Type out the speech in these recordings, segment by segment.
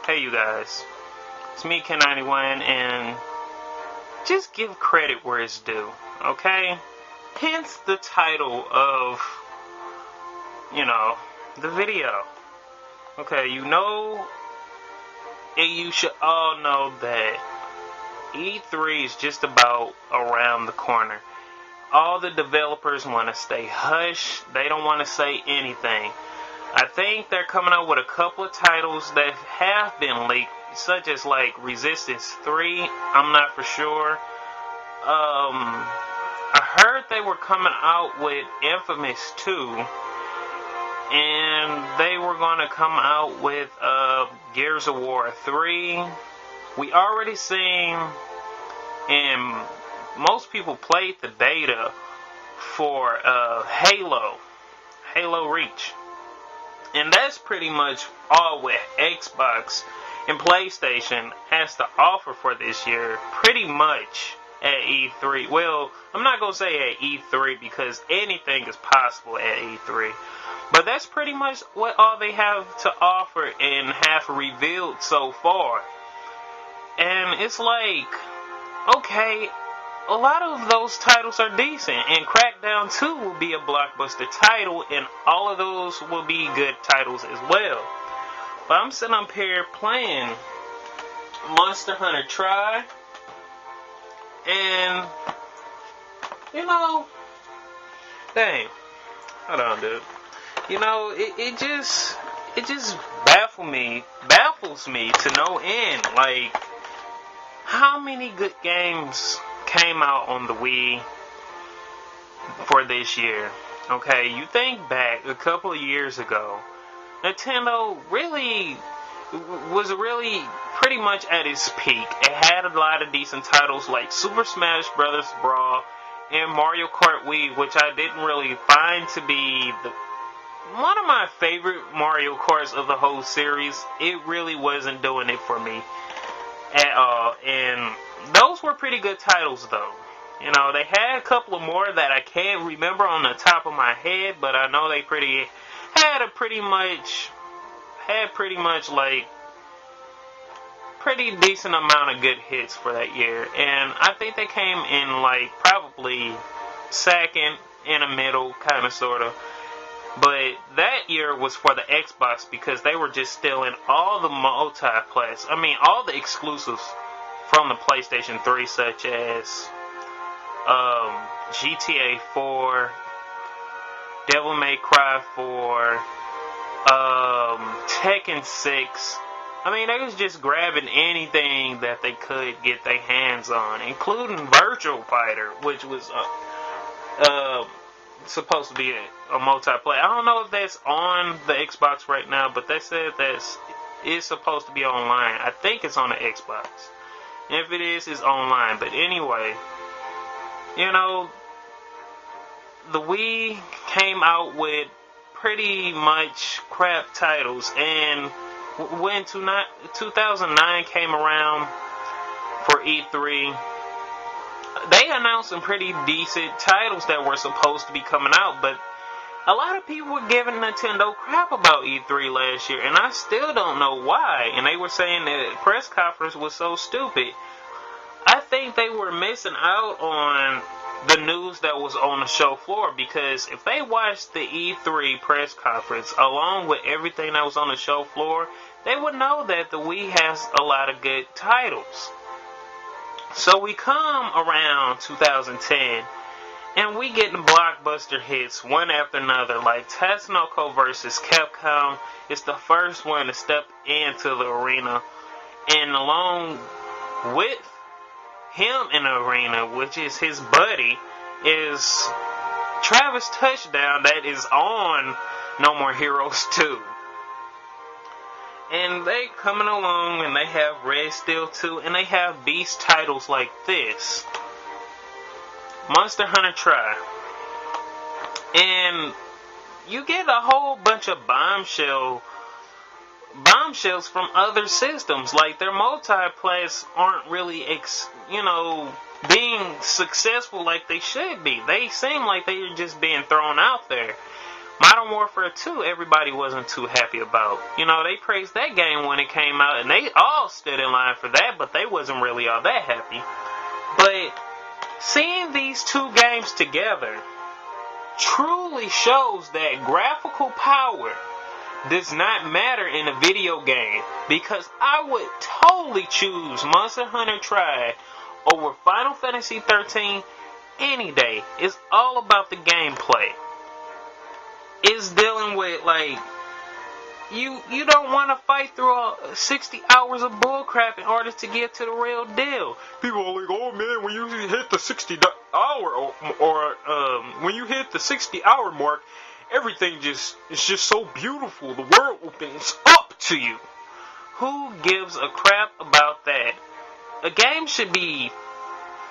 Hey you guys, it's me Ken91 and just give credit where it's due, okay? Hence the title of, the video. Okay, and you should all know that E3 is just about around the corner. All the developers want to stay hush. They don't want to say anything. I think they're coming out with a couple of titles that have been leaked, such as like Resistance 3. I'm not for sure. I heard they were coming out with Infamous 2, and they were going to come out with Gears of War 3. We already seen, and most people played the beta for Halo Reach. And that's pretty much all what Xbox and PlayStation has to offer for this year, pretty much at E3. Well, I'm not going to say at E3 because anything is possible at E3. But that's pretty much what all they have to offer and have revealed so far. And it's like, okay, a lot of those titles are decent, and Crackdown 2 will be a blockbuster title, and all of those will be good titles as well. But I'm sitting up here playing Monster Hunter Tri, and, dang, hold on, dude. It just baffles me to no end, like, how many good games came out on the Wii for this year. Okay, you think back a couple of years ago, Nintendo was really pretty much at its peak. It had a lot of decent titles like Super Smash Bros. Brawl and Mario Kart Wii, which I didn't really find to be one of my favorite Mario Karts of the whole series. It really wasn't doing it for me at all, and those were pretty good titles though. They had a couple of more that I can't remember on the top of my head, but I know they had pretty much like pretty decent amount of good hits for that year. And I think they came in like probably second, in the middle, kind of, sort of. But that year was for the Xbox because they were just stealing all the all the exclusives from the PlayStation 3, such as GTA 4, Devil May Cry 4, Tekken 6. They was just grabbing anything that they could get their hands on, including Virtual Fighter, which was supposed to be a multiplayer. I don't know if that's on the Xbox right now, but they said it's supposed to be online. I think it's on the Xbox. If it is, it's online. But anyway, the Wii came out with pretty much crap titles, and when 2009 came around for E3, they announced some pretty decent titles that were supposed to be coming out, but a lot of people were giving Nintendo crap about E3 last year, and I still don't know why. And they were saying that the press conference was so stupid. I think they were missing out on the news that was on the show floor, because if they watched the E3 press conference along with everything that was on the show floor, they would know that the Wii has a lot of good titles. So we come around 2010, and we getting blockbuster hits one after another, like Tatsunoko vs. Capcom is the first one to step into the arena, and along with him in the arena, which is his buddy, is Travis Touchdown, that is on No More Heroes 2. And they coming along, and they have Red Steel 2, and they have beast titles like this, Monster Hunter Tri. And you get a whole bunch of bombshells from other systems. Like, their multiplayers aren't really being successful like they should be. They seem like they're just being thrown out there. Modern Warfare 2, everybody wasn't too happy about. You know, they praised that game when it came out, and they all stood in line for that, but they wasn't really all that happy. But seeing these two games together truly shows that graphical power does not matter in a video game, because I would totally choose Monster Hunter Tri over Final Fantasy 13 any day. It's all about the gameplay. It's dealing with, like, you don't want to fight through 60 hours of bullcrap in order to get to the real deal. People are like, oh man, when you hit the 60 hour or when you hit the 60 hour mark, everything is just so beautiful. The world opens up to you. Who gives a crap about that? A game should be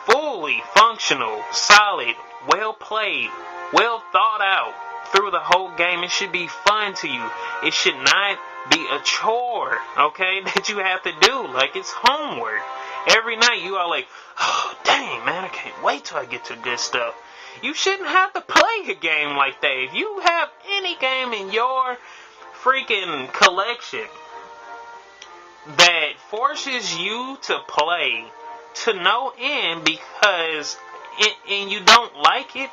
fully functional, solid, well played, well thought out through the whole game. It should be fun to you. It should not be a chore, okay, that you have to do like it's homework. Every night you are like, oh dang man, I can't wait till I get to this stuff. You shouldn't have to play a game like that. If you have any game in your freaking collection that forces you to play to no end because and you don't like it,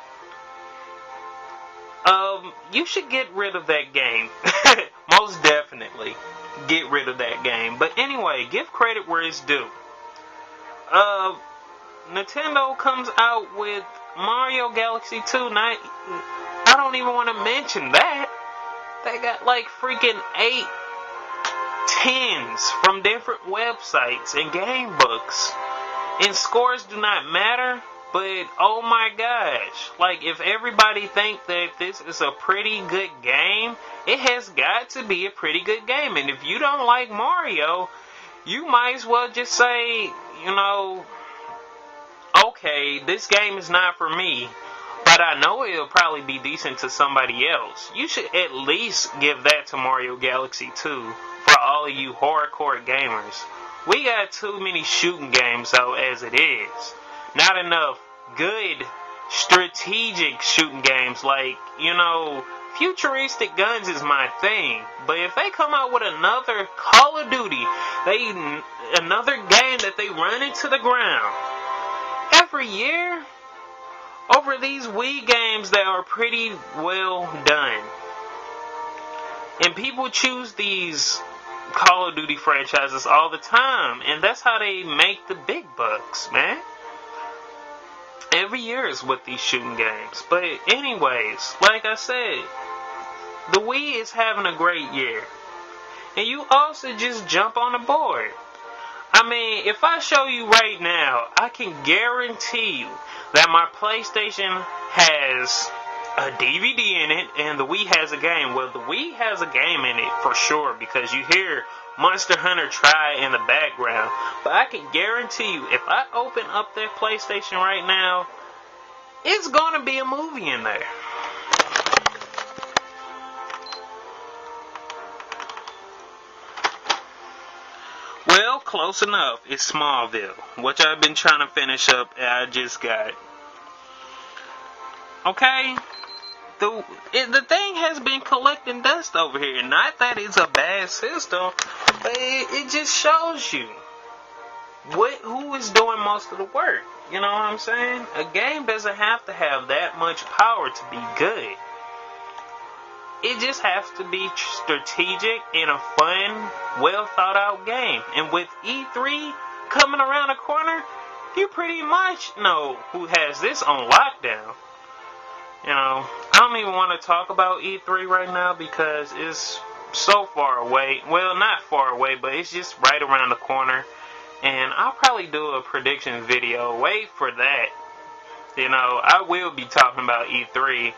you should get rid of that game. Most definitely get rid of that game. But anyway, give credit where it's due. Nintendo comes out with Mario Galaxy 2. I don't even want to mention that. They got like freaking 8 10s from different websites and game books. And scores do not matter. But, oh my gosh, like, if everybody think that this is a pretty good game, it has got to be a pretty good game. And if you don't like Mario, you might as well just say, you know, okay, this game is not for me, but I know it'll probably be decent to somebody else. You should at least give that to Mario Galaxy 2 for all of you hardcore gamers. We got too many shooting games out as it is. Not enough good strategic shooting games. Like, you know, futuristic guns is my thing. But if they come out with another Call of Duty, another game that they run into the ground every year over these Wii games that are pretty well done, and people choose these Call of Duty franchises all the time, and that's how they make the big bucks, man. Every year is with these shooting games. But anyways, like I said, the Wii is having a great year. And you also just jump on the board. I mean, if I show you right now, I can guarantee you that my PlayStation has a DVD in it and the Wii has a game. Well, the Wii has a game in it for sure, because you hear Monster Hunter Tri in the background. But I can guarantee you, if I open up that PlayStation right now, it's gonna be a movie in there. Well, close enough. It's Smallville, which I've been trying to finish up and I just got. Okay? The thing has been collecting dust over here. Not that it's a bad system, but it just shows you who is doing most of the work. You know what I'm saying? A game doesn't have to have that much power to be good. It just has to be strategic and a fun, well thought out game. And with E3 coming around the corner, you pretty much know who has this on lockdown. You know, I don't even want to talk about E3 right now because it's so far away. Well, not far away, but it's just right around the corner. And I'll probably do a prediction video. Wait for that. You know, I will be talking about E3.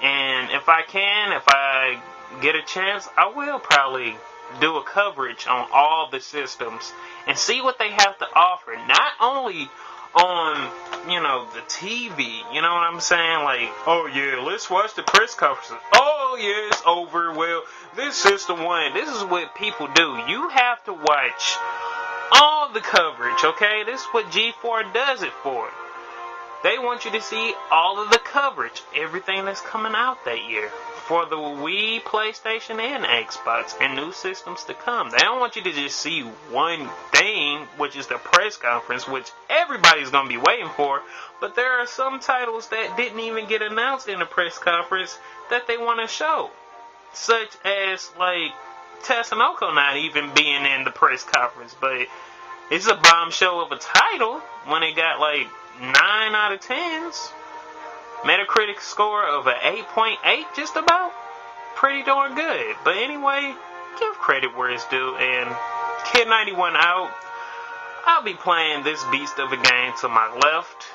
And if I get a chance, I will probably do a coverage on all the systems and see what they have to offer. Not only on, you know, the TV, you know what I'm saying? Like, oh yeah, let's watch the press conferences. Oh yeah, it's over. Well, this system won. This is what people do. You have to watch all the coverage, okay? This is what G4 does it for. They want you to see all of the coverage, everything that's coming out that year. for the Wii, PlayStation, and Xbox, and new systems to come. They don't want you to just see one thing, which is the press conference, which everybody's going to be waiting for, but there are some titles that didn't even get announced in the press conference that they want to show, such as, like, Tatsunoko not even being in the press conference, but it's a bombshell of a title when it got, like, 9 out of 10s. Metacritic score of an 8.8, just about. Pretty darn good. But anyway, give credit where it's due. And Kid 91 out. I'll be playing this beast of a game to my left.